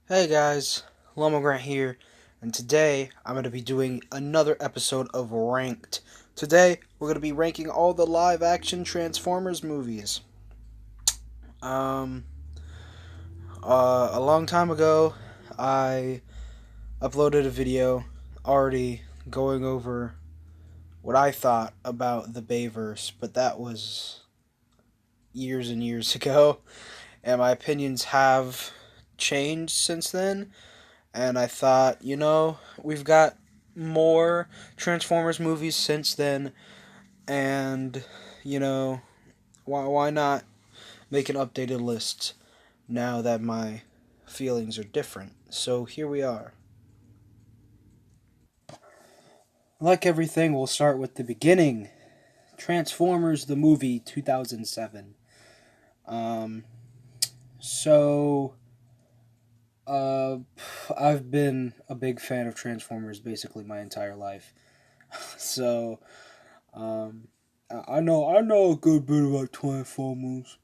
Hey guys, Loma Grant here, and today I'm going to be doing another episode of Ranked. Today we're going to be ranking all the live action Transformers movies. Um, a long time ago, I uploaded a video already going over what I thought about the Bayverse, but that was years and years ago, and my opinions have changed since then. And I thought, we've got more Transformers movies since then, and you know, why not make an updated list now that my feelings are different? So here we are. Like everything, we'll start with the beginning. Transformers the movie 2007. Um so uh I've been a big fan of Transformers basically my entire life. So Um, I know a good bit about 24 moves.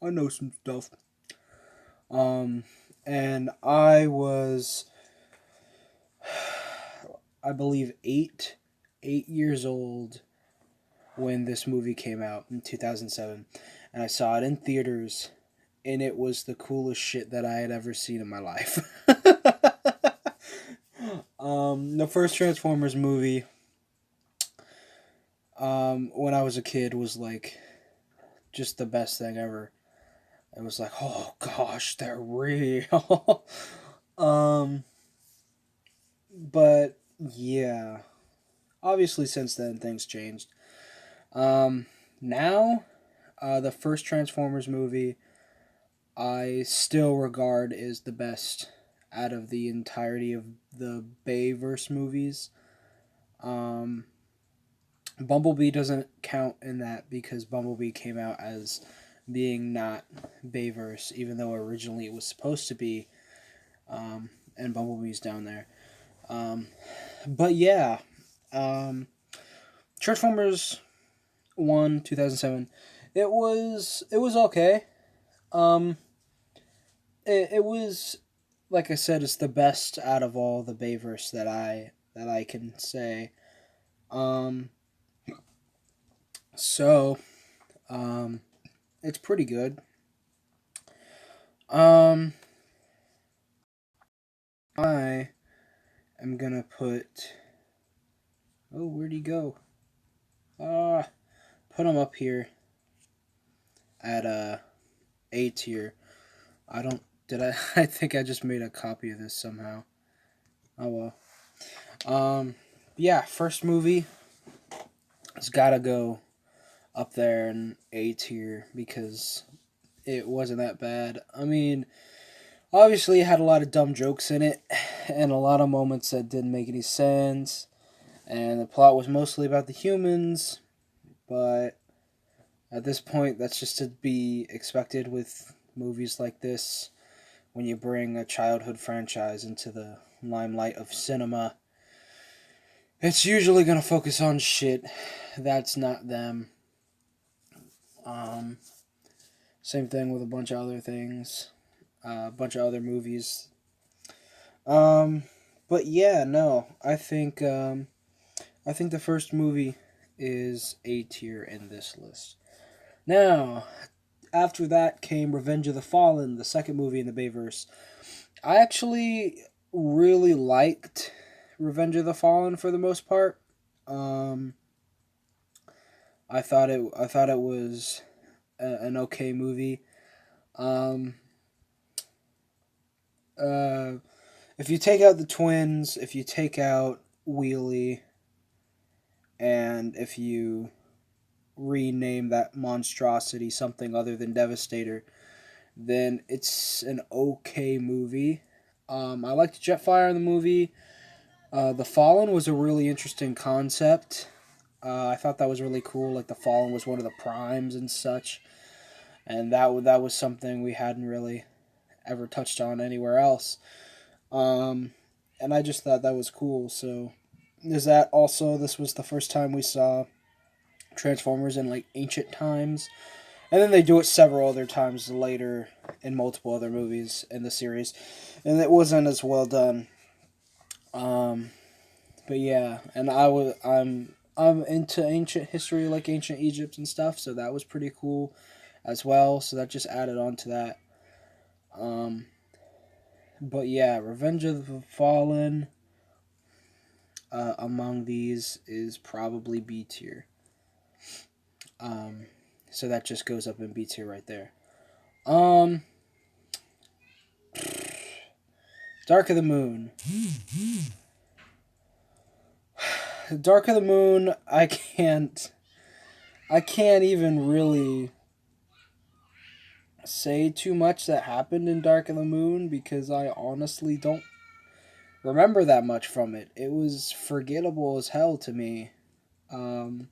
I know some stuff. Um, and I was, I believe, 8 years old when this movie came out in 2007, and I saw it in theaters, and it was the coolest shit that I had ever seen in my life. The first Transformers movie, when I was a kid, was like just the best thing ever. It was like, oh gosh, they're real. um, but yeah, obviously since then things changed. Um, now, the first Transformers movie I still regard is the best out of the entirety of the Bayverse movies. Um, Bumblebee doesn't count in that because Bumblebee came out as being not Bayverse, even though originally it was supposed to be. And Bumblebee's down there. Um, but yeah, um, Transformers 1 2007. It was okay. Um, it was like I said, it's the best out of all the Bayverse that I can say. Um, so um, it's pretty good. Um, I am gonna put. Oh, where'd he go? Ah, put him up here at A tier. I don't. Did I? I think I just made a copy of this somehow. Oh well. Yeah. First movie. It's gotta go up there in A tier because it wasn't that bad. I mean, obviously, it had a lot of dumb jokes in it, and a lot of moments that didn't make any sense. And the plot was mostly about the humans, but at this point, that's just to be expected with movies like this. When you bring a childhood franchise into the limelight of cinema, it's usually going to focus on shit that's not them. Um, Same thing with a bunch of other things, a bunch of other movies. Um, but yeah, no, I think the first movie is A tier in this list. Now, after that came Revenge of the Fallen, the second movie in the Bayverse. I actually really liked Revenge of the Fallen for the most part. Um, I thought it was an okay movie. Um, uh, if you take out the twins, if you take out Wheelie, and if you rename that monstrosity something other than Devastator, then it's an okay movie. I liked Jetfire in the movie. The Fallen was a really interesting concept. I thought that was really cool. Like the Fallen was one of the primes and such, and that was something we hadn't really ever touched on anywhere else. Um, and I just thought that was cool. So, is that also this was the first time we saw Transformers in like ancient times, And then they do it several other times later in multiple other movies in the series, and it wasn't as well done. Um, but yeah, and I'm into ancient history, like ancient Egypt and stuff, so that was pretty cool as well. So that just added on to that. Um, but yeah, Revenge of the Fallen among these is probably B tier. Um, so that just goes up in B tier right there. Um, Dark of the Moon. Dark of the Moon, I can't even really say too much that happened in Dark of the Moon because I honestly don't remember that much from it. It was forgettable as hell to me. Um,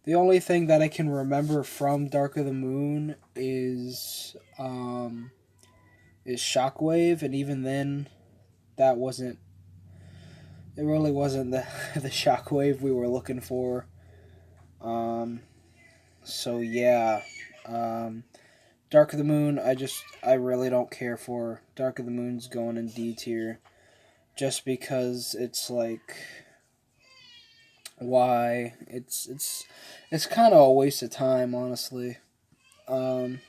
the only thing that I can remember from Dark of the Moon is Shockwave, and even then, that wasn't. It really wasn't the the Shockwave we were looking for. Um, so yeah, um, Dark of the Moon. I really don't care for. Dark of the Moon's going in D tier, just because it's like, why? It's kind of a waste of time, honestly. Um,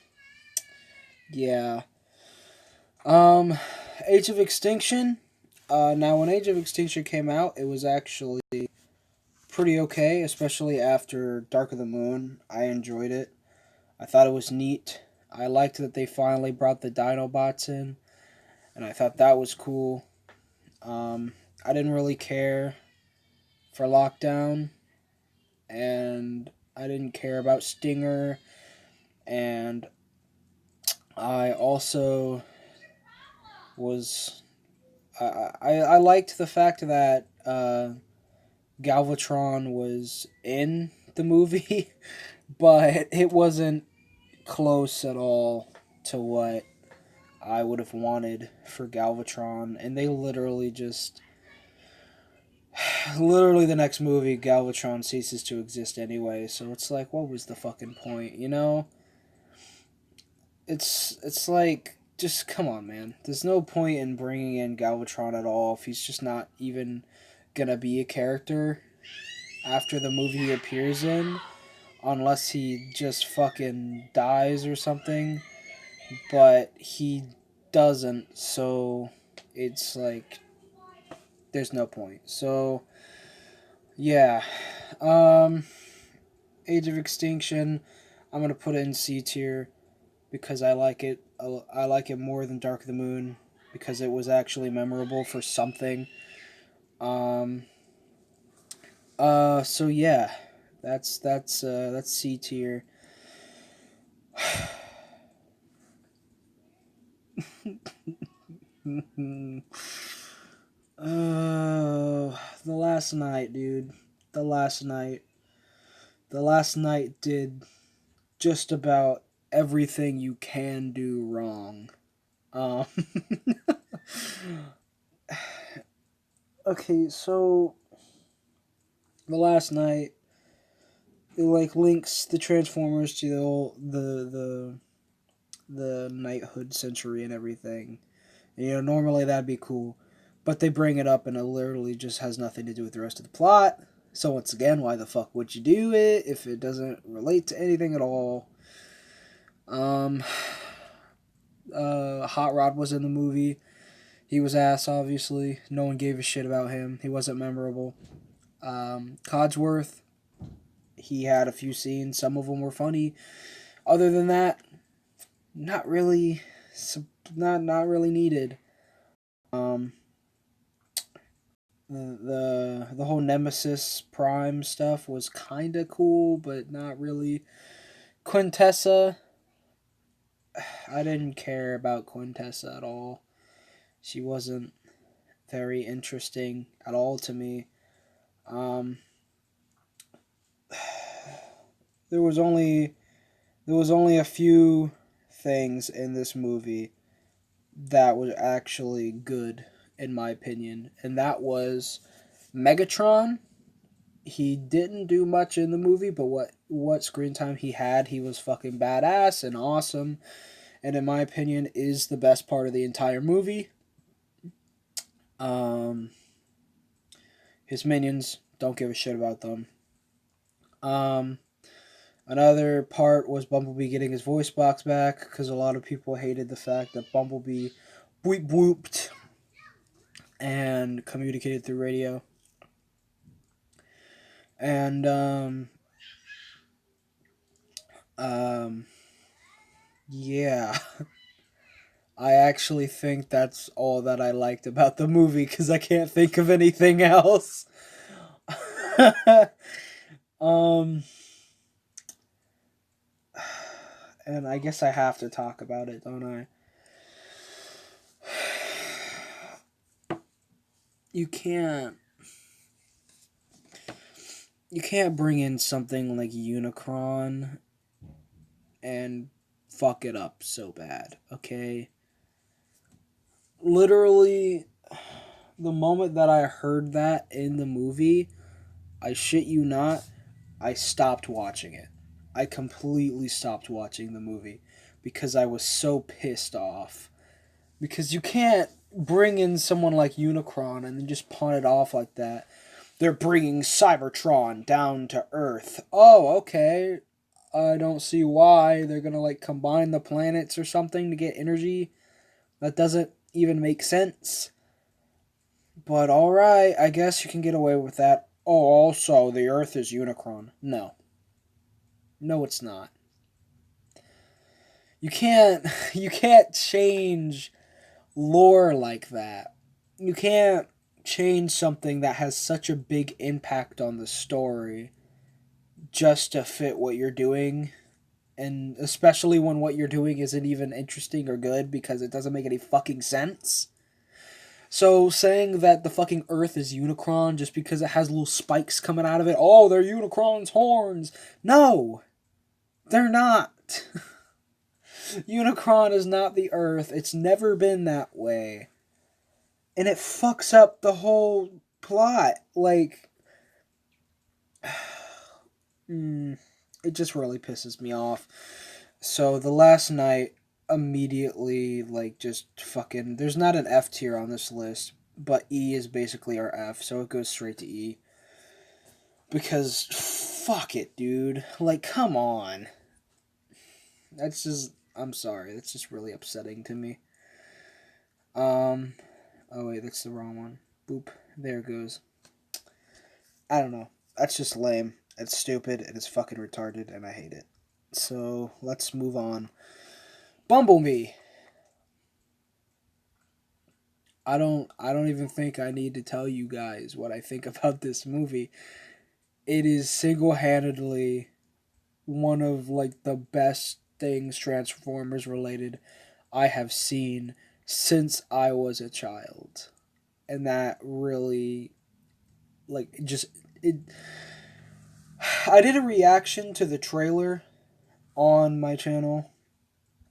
yeah. Um, Age of Extinction. Now, when Age of Extinction came out, it was actually pretty okay, especially after Dark of the Moon. I enjoyed it. I thought it was neat. I liked that they finally brought the Dinobots in, and I thought that was cool. I didn't really care for Lockdown, and I didn't care about Stinger, and I also was. I liked the fact that Galvatron was in the movie, but it wasn't close at all to what I would have wanted for Galvatron, and they literally just literally the next movie Galvatron ceases to exist anyway, so it's like, what was the fucking point, you know? It's like, just come on, man. There's no point in bringing in Galvatron at all if he's just not even gonna be a character after the movie he appears in, unless he just fucking dies or something. But he doesn't, so it's like there's no point. So yeah, um, Age of Extinction, I'm gonna put it in C tier because I like it. I like it more than Dark of the Moon because it was actually memorable for something. Um, so yeah, that's C tier. The Last Night, dude. The Last Night. The Last Night did just about everything you can do wrong. Um, okay, so The Last Night, it like links the Transformers to the knighthood century and everything. And, normally that'd be cool, but they bring it up and it literally just has nothing to do with the rest of the plot. So once again, why the fuck would you do it if it doesn't relate to anything at all? Um, Hot Rod was in the movie. He was ass, obviously. No one gave a shit about him. He wasn't memorable. Codsworth, he had a few scenes. Some of them were funny. Other than that, not really, not really needed. Um, the whole Nemesis Prime stuff was kind of cool, but not really. Quintessa, I didn't care about Quintessa at all. She wasn't very interesting at all to me. Um, there was only a few things in this movie that was actually good in my opinion, and that was Megatron. He didn't do much in the movie, but what screen time he had, he was fucking badass and awesome, and in my opinion, is the best part of the entire movie. Um, his minions, don't give a shit about them. Um, Another part was Bumblebee getting his voice box back, because a lot of people hated the fact that Bumblebee boop booped and communicated through radio. And um, yeah, I actually think that's all that I liked about the movie, because I can't think of anything else. um, and I guess I have to talk about it, don't I? You can't bring in something like Unicron and fuck it up so bad, okay? Literally, the moment that I heard that in the movie, I shit you not, I stopped watching it. I completely stopped watching the movie because I was so pissed off. Because you can't bring in someone like Unicron and then just pawn it off like that. They're bringing Cybertron down to Earth. Oh, okay. I don't see why they're gonna like combine the planets or something to get energy. That doesn't even make sense. But alright, I guess you can get away with that. Oh, also, the Earth is Unicron. No. No, it's not. You can't you can't change lore like that. You can't change something that has such a big impact on the story just to fit what you're doing, and especially when what you're doing isn't even interesting or good because it doesn't make any fucking sense. So saying that the fucking Earth is Unicron just because it has little spikes coming out of it, oh, they're Unicron's horns. No, they're not. Unicron is not the Earth. It's never been that way. And it fucks up the whole plot. Like, it just really pisses me off. So the last night, immediately, like, just fucking, there's not an F tier on this list, but E is basically our F, so it goes straight to E. Because, fuck it, dude. Like, come on. That's just, I'm sorry, that's just really upsetting to me. Oh wait, that's the wrong one. Boop, there it goes. I don't know. That's just lame. It's stupid, and it's fucking retarded, and I hate it. So, let's move on. Bumblebee. I don't even think I need to tell you guys what I think about this movie. It is single-handedly one of like the best things Transformers related I have seen since I was a child. And that really like just it I did a reaction to the trailer on my channel.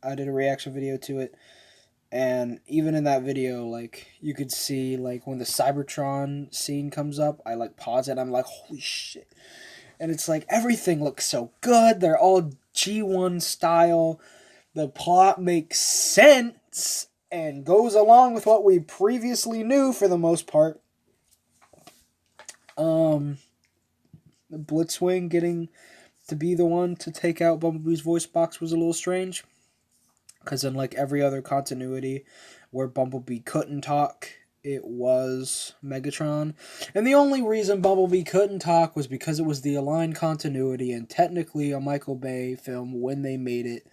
I did a reaction video to it. And even in that video, like, you could see, like, when the Cybertron scene comes up, I, like, pause it, I'm like, holy shit. And it's like, everything looks so good, they're all G1 style, the plot makes sense, and goes along with what we previously knew for the most part. The Blitzwing getting to be the one to take out Bumblebee's voice box was a little strange. Because in like every other continuity where Bumblebee couldn't talk, it was Megatron. And the only reason Bumblebee couldn't talk was because it was the aligned continuity and technically a Michael Bay film when they made it.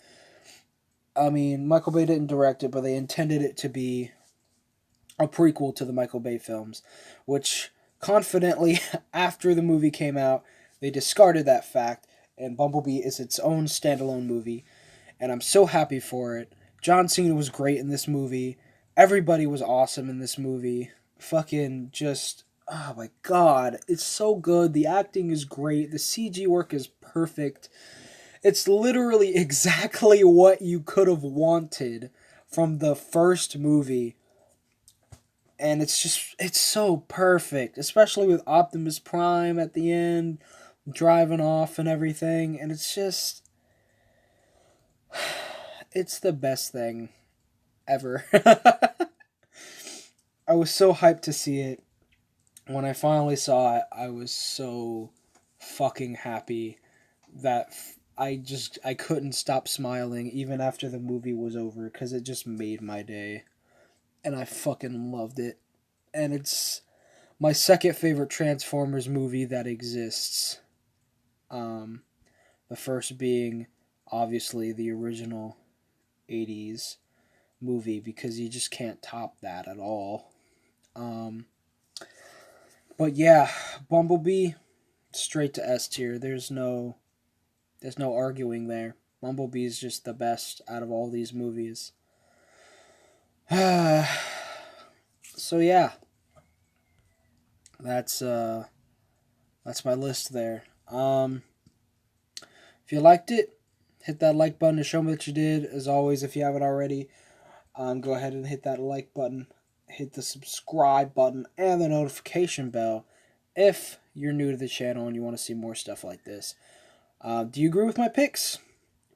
I mean, Michael Bay didn't direct it, but they intended it to be a prequel to the Michael Bay films, which confidently, after the movie came out, they discarded that fact, and Bumblebee is its own standalone movie. And I'm so happy for it. John Cena was great in this movie. Everybody was awesome in this movie. Fucking just, oh my god, it's so good. The acting is great. The CG work is perfect. It's literally exactly what you could have wanted from the first movie. And it's so perfect, especially with Optimus Prime at the end. driving off and everything, and it's just, it's the best thing ever. I was so hyped to see it. When I finally saw it, I was so fucking happy that I couldn't stop smiling even after the movie was over because it just made my day, and I fucking loved it. And it's my second favorite Transformers movie that exists. Um, the first being obviously the original '80s movie because you just can't top that at all. Um, but yeah, Bumblebee straight to S tier. There's no arguing there. Bumblebee is just the best out of all these movies. So yeah, that's that's my list there. If you liked it, hit that like button to show me that you did. As always, if you haven't already, go ahead and hit that like button, hit the subscribe button, and the notification bell if you're new to the channel and you want to see more stuff like this. Do you agree with my picks?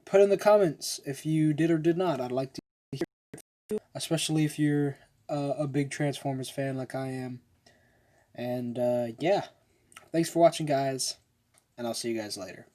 Put in the comments if you did or did not. I'd like to hear, especially if you're a big Transformers fan like I am. And yeah, thanks for watching, guys, and I'll see you guys later.